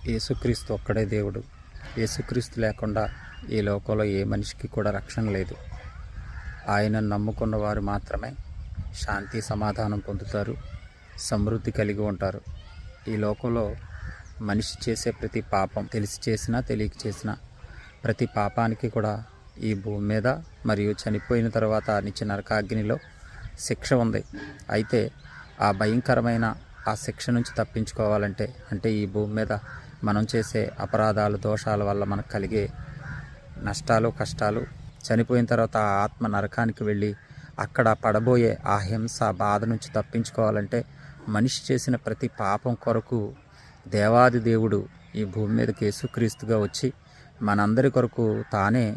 యేసుక్రీస్తు ఒక్కడే దేవుడు. యేసుక్రీస్తు లేకుండా ఈ లోకంలో ఏ మనిషికి కూడా రక్షణ లేదు. ఆయనను నమ్ముకున్న వారు మాత్రమే శాంతి సమాధానం పొందుతారు, సమృద్ధి కలిగి ఉంటారు. ఈ లోకంలో మనిషి చేసే ప్రతి పాపం, తెలిసి చేసినా తెలియక చేసినా ప్రతి పాపానికి కూడా ఈ భూమి మీద మరియు చనిపోయిన తర్వాత నిత్య నరకాగ్నిలో శిక్ష ఉంది. అయితే ఆ భయంకరమైన ఆ శిక్ష నుంచి తప్పించుకోవాలంటే, అంటే ఈ భూమి మీద మనం చేసే అపరాధాలు, దోషాల వల్ల మనకు కలిగే నష్టాలు, కష్టాలు, చనిపోయిన తర్వాత ఆ ఆత్మ నరకానికి వెళ్ళి అక్కడ పడబోయే ఆ హింస, బాధ నుంచి తప్పించుకోవాలంటే మనిషి చేసిన ప్రతి పాపం కొరకు దేవాది దేవుడు ఈ భూమి మీదకి యేసుక్రీస్తుగా వచ్చి మనందరి కొరకు తానే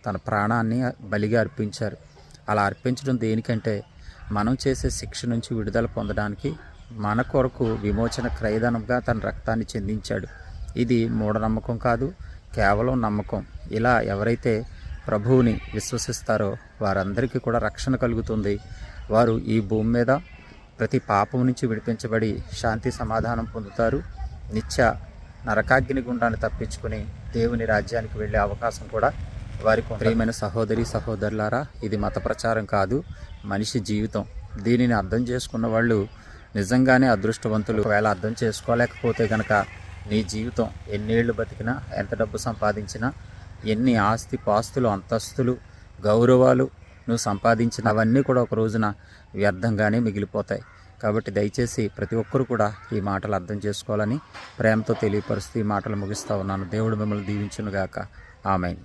తన ప్రాణాన్ని బలిగా అర్పించారు. అలా అర్పించడం దేనికంటే మనం చేసే శిక్ష నుంచి విడుదల పొందడానికి, మన కొరకు విమోచన క్రయధనంగా తన రక్తాన్ని చెందించాడు. ఇది మూఢనమ్మకం కాదు, కేవలం నమ్మకం. ఇలా ఎవరైతే ప్రభువుని విశ్వసిస్తారో వారందరికీ కూడా రక్షణ కలుగుతుంది. వారు ఈ భూమి మీద ప్రతి పాపం నుంచి విడిపించబడి శాంతి సమాధానం పొందుతారు. నిత్య నరకాగ్ని గుండాన్ని తప్పించుకుని దేవుని రాజ్యానికి వెళ్ళే అవకాశం కూడా వారికి. ప్రియమైన సహోదరి సహోదరులారా, ఇది మత ప్రచారం కాదు, మనిషి జీవితం. దీనిని అర్థం చేసుకున్న వాళ్ళు నిజంగానే అదృష్టవంతులు. ఒకవేళ అర్థం చేసుకోలేకపోతే కనుక నీ జీవితం ఎన్నేళ్ళు బతికినా, ఎంత డబ్బు సంపాదించినా, ఎన్ని ఆస్తి పాస్తులు, అంతస్తులు, గౌరవాలు నువ్వు సంపాదించిన అవన్నీ కూడా ఒక రోజున వ్యర్థంగానే మిగిలిపోతాయి. కాబట్టి దయచేసి ప్రతి ఒక్కరు కూడా ఈ మాటలు అర్థం చేసుకోవాలని ప్రేమతో తెలియపరుస్తూ ఈ మాటలు ముగిస్తూ ఉన్నాను. దేవుడు మిమ్మల్ని దీవించునుగాక. ఆమేన్.